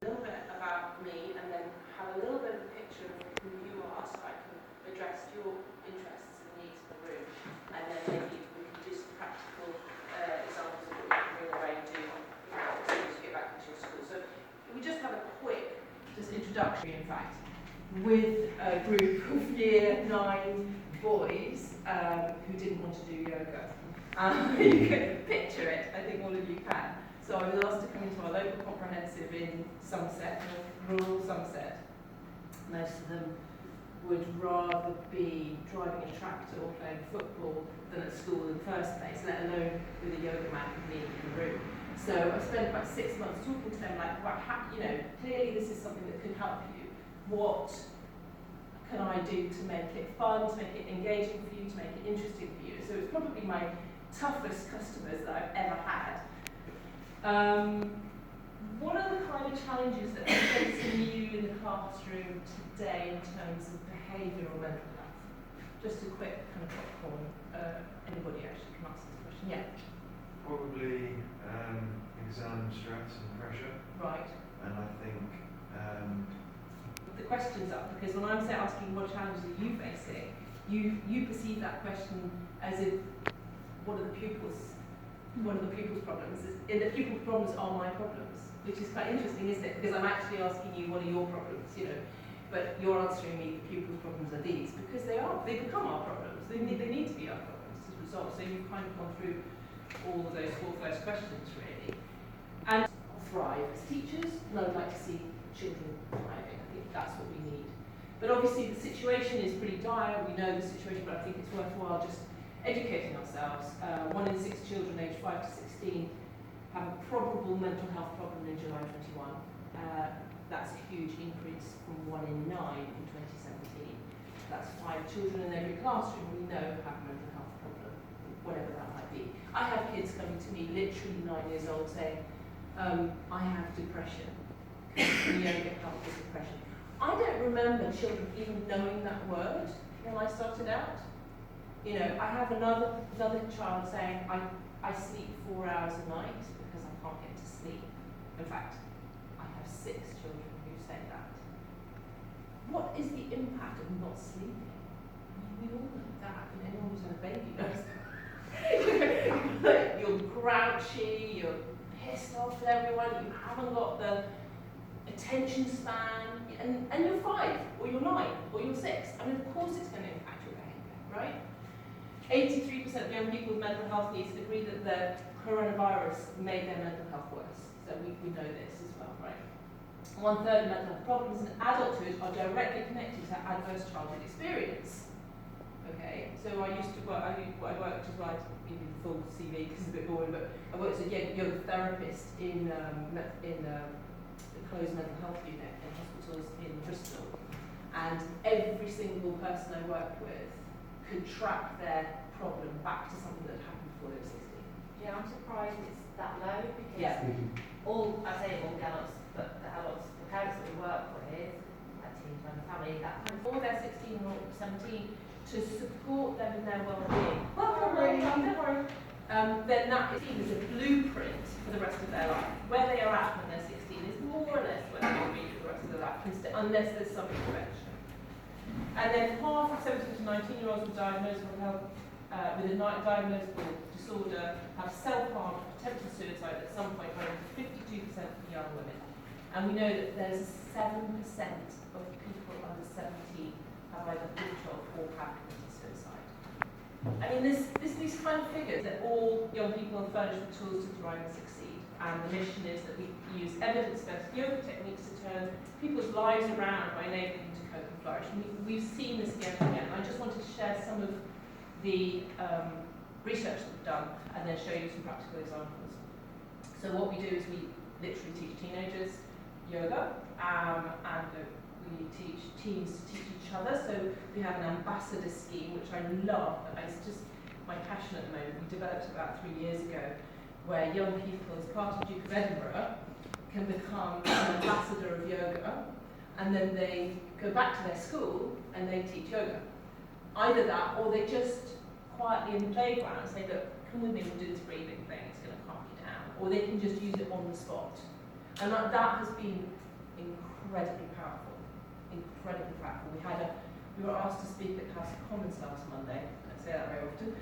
A little bit about me and then have a little bit of a picture of who you are so I can address your interests and needs in the room, and then maybe we can do some practical examples of what you can bring away and do as soon as you get back into your school. So we just have a quick introductory, in fact, with a group of year 9 boys who didn't want to do yoga. You can picture it, I think all of you can. So I was asked to come into our local comprehensive in Somerset, rural Somerset. Most of them would rather be driving a tractor or playing football than at school in the first place, let alone with a yoga mat with me in the room. So I spent about 6 months talking to them like, well, clearly this is something that could help you. What can I do to make it fun, to make it engaging for you, to make it interesting for you? So it's probably my toughest customers that I've ever had. What are the kind of challenges that are facing you in the classroom today in terms of behaviour or mental health? Just a quick kind of popcorn. Anybody actually can answer this question? Yeah. Probably exam stress and pressure. Right. And I think the question's up because when I'm asking what challenges are you facing, you perceive that question as if one of the pupils' problems. The pupils' problems are my problems, which is quite interesting, isn't it? Because I'm actually asking you, what are your problems, But you're answering me, the pupils' problems are these, because they become our problems. They need to be our problems to resolve. So you've kind of gone through all of those 4 first questions, really. And thrive as teachers, and I would like to see children thriving. I think that's what we need. But obviously the situation is pretty dire. We know the situation, but I think it's worthwhile just educating ourselves. 1 in 6 children aged 5 to 16 have a probable mental health problem in July 21. That's a huge increase from 1 in 9 in 2017. That's 5 children in every classroom we know have a mental health problem, whatever that might be. I have kids coming to me, literally 9 years old, saying, I have depression. Can you get help with depression? I don't remember children even knowing that word when I started out. I have another child saying, I sleep 4 hours a night because I can't get to sleep. In fact, I have 6 children who say that. What is the impact of not sleeping? We all know that. Anyone who's had a baby knows that. You're grouchy, you're pissed off with everyone, you haven't got the attention span, and you're 5, or you're 9, or you're 6. Of course it's going to impact your behaviour, right? 83% of young people with mental health needs agree that the coronavirus made their mental health worse. So we know this as well, right? 1/3 of mental health problems in adulthood are directly connected to adverse childhood experience. Okay, so I worked as well, I give you the full CV because it's a bit boring, but I worked as a yoga therapist in the closed mental health unit in hospitals in Bristol. And every single person I worked with could track their problem back to something that happened before they were 16. Yeah, I'm surprised it's that low because Yeah. all adults, but the parents that we work with, like teens and family, that kind Before they're 16 or 17, to support them in their well-being. Don't worry. Then that is seen as a blueprint for the rest of their life. Where they are at when they're 16 is more or less where they will be for the rest of their life, unless there's some intervention. And then half of 17 to 19-year-olds with diagnosed with a diagnosable disorder have self-harm or attempted suicide at some point, running to 52% of young women. And we know that there's 7% of people under 17 have either thought of or have committed suicide. These kind of figures that all young people are furnished with tools to thrive and succeed. And the mission is that we use evidence-based yoga techniques to turn people's lives around by enabling them to cope and flourish. And we've seen this again and again. I just wanted to share some of the research that we've done and then show you some practical examples. So what we do is we literally teach teenagers yoga, and we teach teens to teach each other. So we have an ambassador scheme, which I love, and it's just my passion at the moment. We developed it about 3 years ago, where young people, as part of Duke of Edinburgh, can become an ambassador of yoga, and then they go back to their school and they teach yoga. Either that, or they just quietly in the playground say, look, come with me, we'll do this breathing thing, it's going to calm you down. Or they can just use it on the spot. And that has been incredibly powerful. Incredibly powerful. We were asked to speak at House of Commons last Monday. I don't say that very often.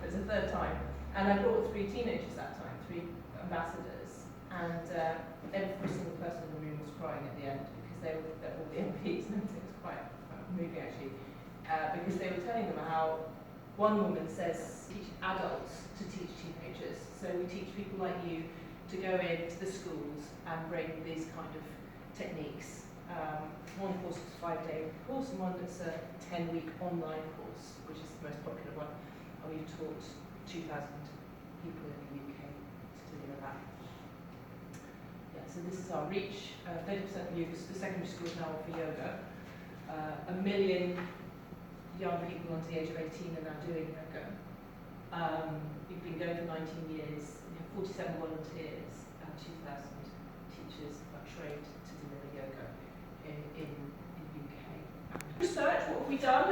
It was the third time. And I brought 3 teenagers that time, 3 ambassadors. And every single person in the room was crying at the end because they're all the MPs. And it was quite moving actually. Because they were telling them how one woman says, teach adults to teach teenagers. So we teach people like you to go into the schools and bring these kind of techniques. One course is a 5-day course and one that's a 10-week online course, which is the most popular one. And we've taught 2,000 people in the UK to deliver that. Yeah, so this is our reach. 30% of the secondary schools now offer yoga. 1 million young people under the age of 18 are now doing yoga. We've been going for 19 years. We have 47 volunteers and 2,000 teachers are trained to deliver yoga in UK. Research, what have we done?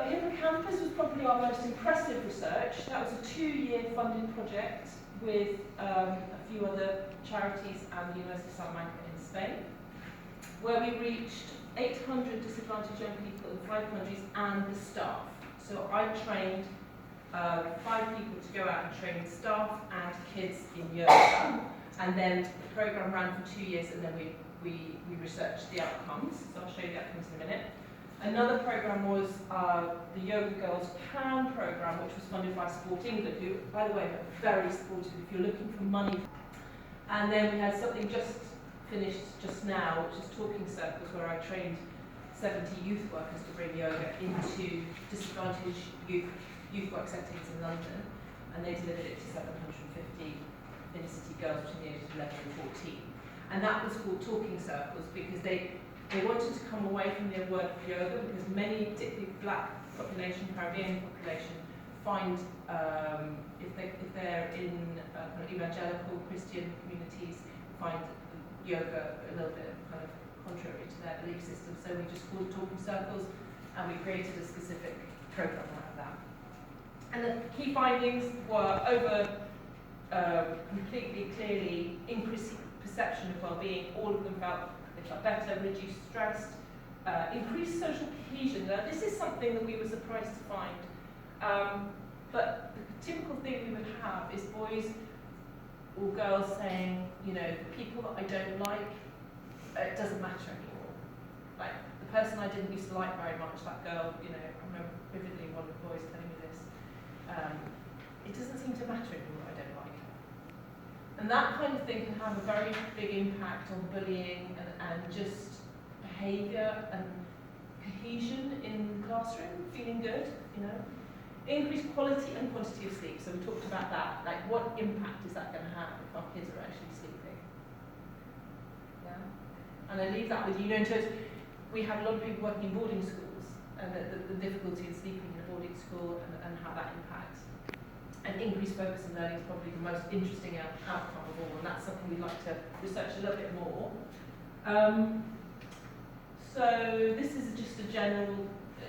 Hippocampus was probably our most impressive research. That was a 2-year funded project with a few other charities and the University of Salamanca in Spain, where we reached 800 disadvantaged young people in 5 countries and the staff. So I trained 5 people to go out and train staff and kids in yoga. And then the program ran for 2 years and then we researched the outcomes. So I'll show you the outcomes in a minute. Another program was the Yoga Girls Can program, which was funded by Sport England, who, by the way, are very supportive if you're looking for money. And then we had something just finished just now, which is Talking Circles, where I trained 70 youth workers to bring yoga into disadvantaged youth work settings in London, and they delivered it to 750 inner city girls between the ages of 11 and 14. And that was called Talking Circles because they wanted to come away from the word of yoga, because many, particularly black population, Caribbean population, find, if they're in kind of evangelical Christian communities, find yoga a little bit kind of contrary to their belief system. So we just called it Talking Circles, and we created a specific program out of that. And the key findings were completely clearly increased perception of well-being. All of them felt they felt better, reduced stress, increased social cohesion. Now, this is something that we were surprised to find. But the typical thing we would have is boys or girls saying, you know, the people that I don't like, it doesn't matter anymore. Like, the person I didn't used to like very much, that girl, you know, I remember vividly one of the boys telling me this, it doesn't seem to matter anymore, I don't like her. And that kind of thing can have a very big impact on bullying and just behaviour and cohesion in the classroom, feeling good, you know. Increased quality and quantity of sleep. So we talked about that. Like, what impact is that going to have if our kids are actually sleeping? Yeah. And I leave that with you. You know, in terms, we have a lot of people working in boarding schools, and the difficulty in sleeping in a boarding school and how that impacts. And increased focus and learning is probably the most interesting outcome of all, and that's something we'd like to research a little bit more. So this is just a general.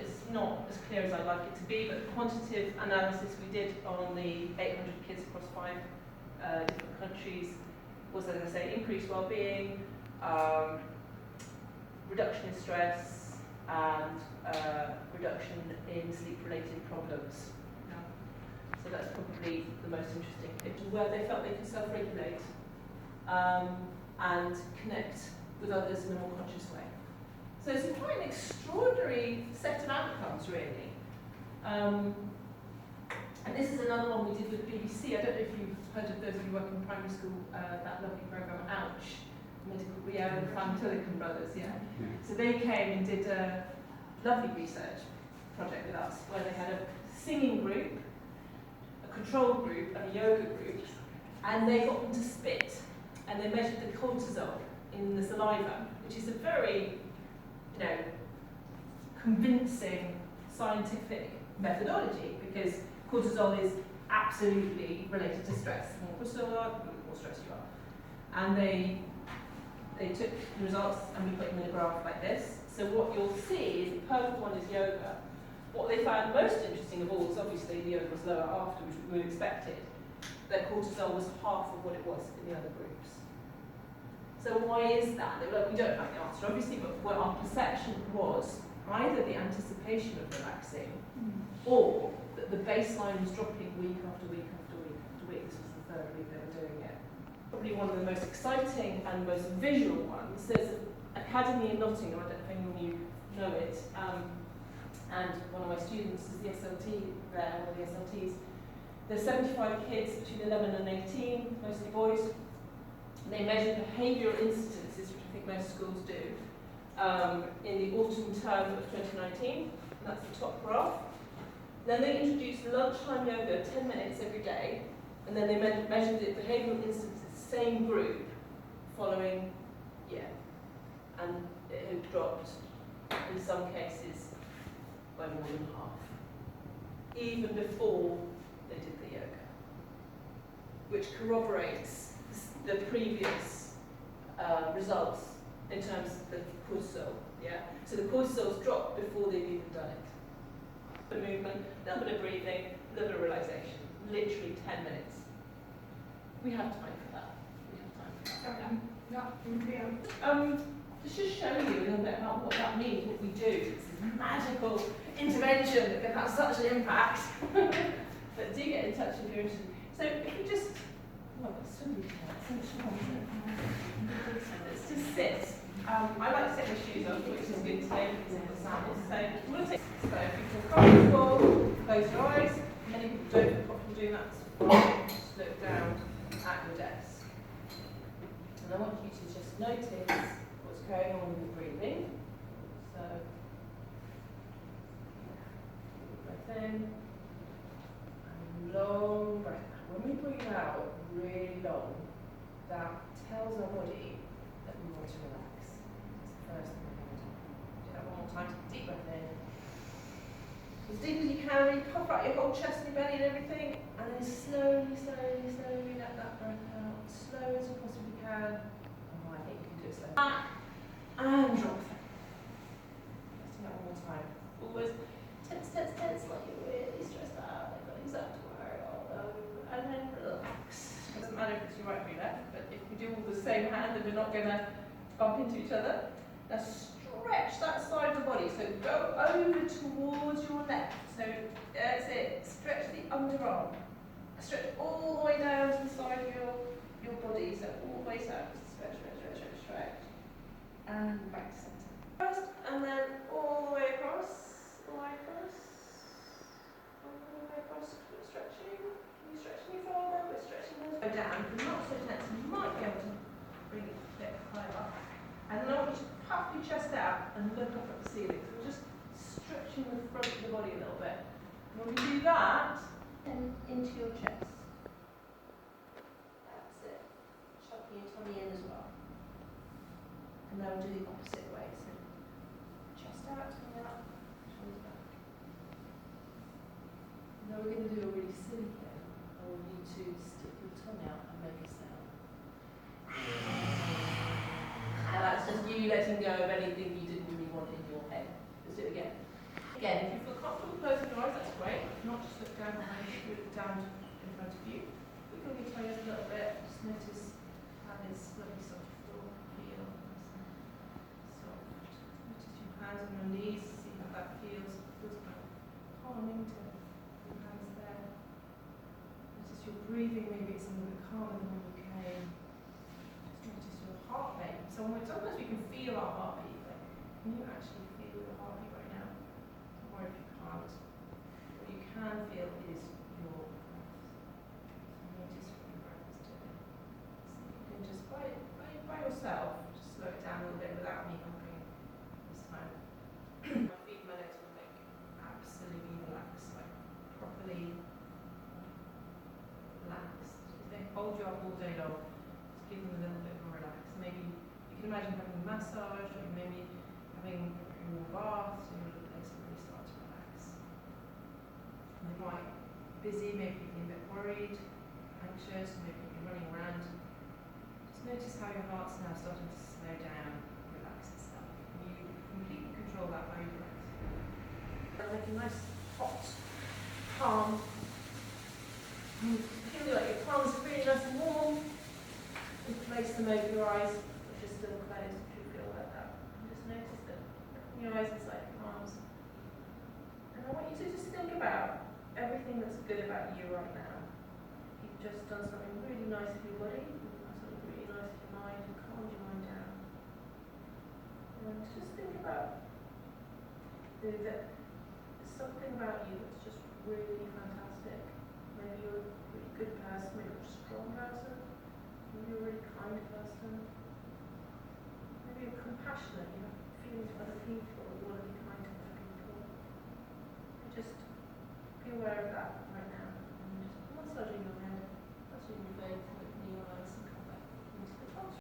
It's not as clear as I'd like it to be, but the quantitative analysis we did on the 800 kids across 5 different countries was, as I say, increased well-being, reduction in stress, and reduction in sleep-related problems. So that's probably the most interesting picture, where they felt they could self-regulate and connect with others in a more conscious way. So it's quite an extraordinary set of outcomes, really. And this is another one we did with BBC. I don't know if you've heard of those of you working in primary school, that lovely programme, Ouch, and Fan Brothers, yeah. So they came and did a lovely research project with us, where they had a singing group, a control group, and a yoga group, and they got them to spit, and they measured the cortisol in the saliva, which is a very, you know, convincing scientific methodology, because cortisol is absolutely related to stress. The more cortisol you are, the more stressed you are. And they took the results and we put them in a graph like this. So what you'll see is the purple one is yoga. What they found most interesting of all is obviously the yoga was lower after, which we would have expected. Their cortisol was half of what it was in the other groups. So why is that? They were like, we don't have the answer, obviously, but what our perception was either the anticipation of relaxing, or that the baseline was dropping week after week after week after week. This was the third week they were doing it. Probably one of the most exciting and most visual ones. There's an academy in Nottingham, I don't know if any of you know it, and one of my students is the SLT there, one of the SLTs. There's 75 kids between 11 and 18, mostly boys. And they measure behavioural incidences, which I think most schools do, in the autumn term of 2019. That's the top graph. Then they introduced lunchtime yoga, 10 minutes every day, and then they measured the behavioural instances, same group, following year. And it had dropped, in some cases, by more than half, even before they did the yoga, which corroborates the previous results in terms of the cortisol. Yeah? So the cortisol's dropped before they've even done it. The movement, a little bit of breathing, a little bit of relaxation. Literally 10 minutes. We have time for that. We have time for that. To just show you a little bit about what that means, what we do. It's a magical intervention that can have such an impact. But do get in touch if you're interested. So if you just, well, it's so let's just sit. I like to take my shoes off, which is good today because of the samples. So I'm going to take so if you feel comfortable, close your eyes. Many people don't feel comfortable doing that, so just look down at your desk. And I want you to just notice what's going on with the breathing. So, breath in, and long breath out. When we breathe out really long, that tells our body that we want to relax. That's the first thing we're going to do. Do that one more time. Deep breath in. As deep as you can, really puff out your whole chest and your belly and everything, and then slowly, slowly, slowly let that breath out. Slow as you possibly can. Oh, I think you can do it slow. Back and drop. Let's do that one more time. Always tense, tense, tense, like you're really stressed out. Like got exact worry all over, and then relax. It doesn't matter if it's your right or your left, but if we do all the same hand, then we're not going to bump into each other. Now stretch that side of the body, so go over towards your left. So that's it. Stretch the underarm. Stretch all the way down to the side of your body, so all the way down. Stretch, stretch, stretch, stretch, stretch. And back to centre. First, and then all the way across, all the way across, all the way across. Stretching. Are you stretching your forearm? We're stretching those. Go down. If you're not so tense, you might be able to bring it a bit higher up. And then I want you to puff your chest out and look up at the ceiling. So we're just stretching the front of the body a little bit. And when we do that, then into your chest. That's it. Chucking your tummy in as well. And now we'll do the opposite way. So chest out, tummy out, shoulders back. Now we're going to do a really silly thing. I want you to stick your tongue out and make a sound. And that's just you letting go of anything you didn't really want in your head. Let's do it again. Again, if you feel comfortable closing your eyes, that's great. If not, just look down behind you, look down in front of you. Wiggle your toes a little bit. Just notice how this lovely soft floor feels. Soft. Notice your hands on your knees. See how that feels. It feels quite calming to your hands there. Notice your breathing. Maybe it's a little bit calmer than when you came. Notice your heart rate. Sometimes we can feel our heartbeat, but can you actually feel your heartbeat right now? Don't worry if you can't. What you can feel is your breath. So notice what your breath is doing. So you can just, by yourself, just slow it down a little bit without me helping this time. My feet and my legs will make absolutely relaxed, like properly relaxed. If they hold you up all day long, just give them a little bit more relaxed. Maybe you can imagine having a massage, or maybe having a warm bath, so you're in a place where you start to relax. And they might be busy, maybe you're a bit worried, anxious, maybe you're running around. Just notice how your heart's now starting to slow down, relax itself. And you completely control that by your breath. And make a nice hot palm. You feel like your palms are really nice and warm. And place them over your eyes. done something really nice for your body, something really nice for your mind, and calmed your mind down. And just think about that there's something about you that's just really fantastic. Maybe you're a really good person, maybe you're a strong person, maybe you're a really kind person, maybe you're compassionate, you have feelings for other people.